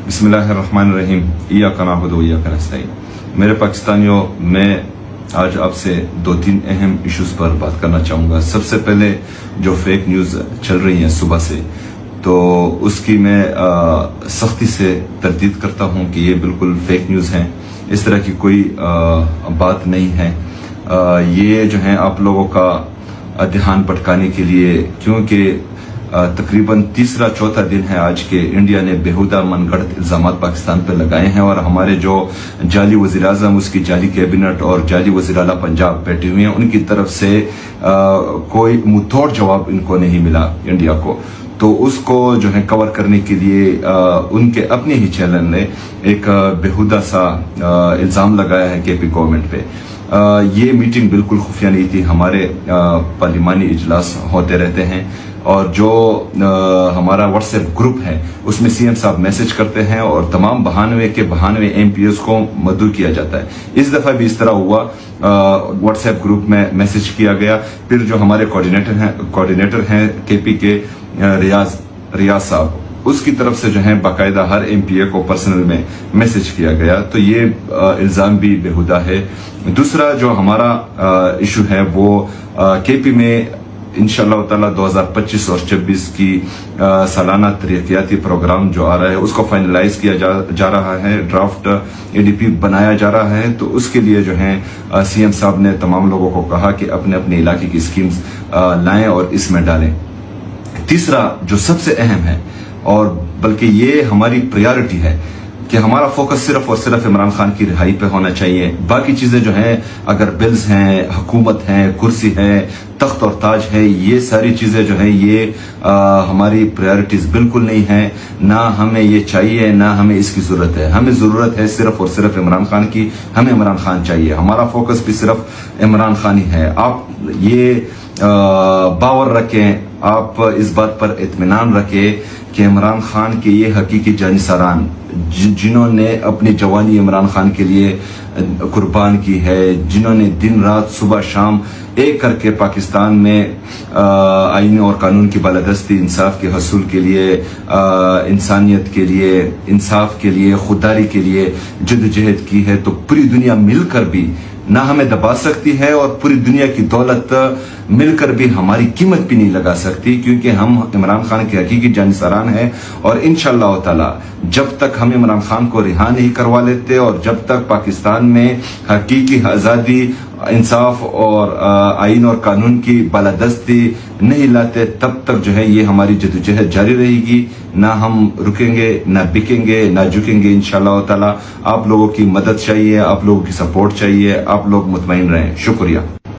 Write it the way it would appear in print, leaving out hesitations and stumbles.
बिस्मिल्लाहिर्रहमानिर्रहीम इय्याका नअबुदु व इय्याका नस्तईन। मेरे पाकिस्तानियों, मैं आज आपसे 2-3 अहम इश्यूज़ पर बात करना चाहूँगा। सबसे पहले जो फेक न्यूज़ चल रही हैं सुबह से, तो उसकी मैं सख्ती से तरदीद करता हूँ कि ये बिल्कुल फेक न्यूज़ हैं। इस तरह की कोई बात नहीं है। ये जो है आप लोगों का ध्यान भटकाने के लिए, क्योंकि तकरीबन तीसरा चौथा दिन है आज के इंडिया ने बेहुदा मनगढ़ंत इल्ज़ामात पाकिस्तान पर लगाए हैं और हमारे जो जाली वज़ीर आज़म, उसकी जाली कैबिनेट और जाली वज़ीर आला पंजाब बैठे हुए हैं, उनकी तरफ से कोई मुंहतोड़ जवाब इनको नहीं मिला इंडिया को। तो उसको जो है कवर करने के लिए उनके अपने ही चैनल ने एक बेहुदा सा इल्ज़ाम लगाया है केपी गवर्नमेंट पे। ये मीटिंग बिल्कुल खुफिया नहीं थी। हमारे पार्लिमानी इजलास होते रहते हैं और जो हमारा व्हाट्सएप ग्रुप है उसमें सीएम साहब मैसेज करते हैं और तमाम 92 एमपीएस को मदऊ किया जाता है। इस दफ़ा भी इस तरह हुआ। व्हाट्सएप ग्रुप में मैसेज किया गया। फिर जो हमारे कोऑर्डिनेटर हैं केपी के रियाज साहब, उसकी तरफ से जो है बाकायदा हर एमपीए को पर्सनल में मैसेज किया गया। तो ये इल्ज़ाम भी बेहुदा है। दूसरा जो हमारा इशू है वो केपी में इंशाअल्लाह ताला 2025 और 26 की सालाना तरक्याती प्रोग्राम जो आ रहा है उसको फाइनलाइज किया जा रहा है। ड्राफ्ट एडीपी बनाया जा रहा है। तो उसके लिए जो है सीएम साहब ने तमाम लोगों को कहा कि अपने अपने इलाके की स्कीम्स लाएं और इसमें डालें। तीसरा जो सबसे अहम है और बल्कि ये हमारी प्रायोरिटी है कि हमारा फोकस सिर्फ और सिर्फ इमरान खान की रिहाई पे होना चाहिए। बाकी चीजें जो हैं, अगर बिल्स हैं, हुकूमत है, कुर्सी है, तख्त और ताज है, ये सारी चीजें जो हैं ये हमारी प्रायोरिटीज बिल्कुल नहीं है। ना हमें ये चाहिए, ना हमें इसकी जरूरत है। हमें जरूरत है सिर्फ और सिर्फ इमरान खान की। हमें इमरान खान चाहिए। हमारा फोकस भी सिर्फ इमरान खान ही है। आप ये बावर रखें, आप इस बात पर इत्मीनान रखें कि इमरान खान के ये हकीकी जानिसारान जिन्होंने अपनी जवानी इमरान खान के लिए कुर्बान की है, जिन्होंने दिन रात सुबह शाम एक करके पाकिस्तान में आईन और कानून की बालादस्ती, इंसाफ के हसूल के लिए, इंसानियत के लिए, इंसाफ के लिए, खुददारी के लिए जद्दोजहद की है, तो पूरी दुनिया मिलकर भी ना हमें दबा सकती है और पूरी दुनिया की दौलत मिलकर भी हमारी कीमत भी नहीं लगा सकती, क्योंकि हम इमरान खान के हकीकी जानिसारान हैं। और इंशाअल्लाह ताला जब तक हम इमरान खान को रिहा नहीं करवा लेते और जब तक पाकिस्तान में हकीकी आज़ादी, इंसाफ और आईन और कानून की बालादस्ती नहीं लाते, तब तक जो है ये हमारी जद्दोजहद जारी रहेगी। ना हम रुकेंगे, ना बिकेंगे, ना झुकेंगे। इंशाअल्लाह ताला आप लोगों की मदद चाहिए, आप लोगों की सपोर्ट चाहिए। आप लोग मुतमईन रहें। शुक्रिया।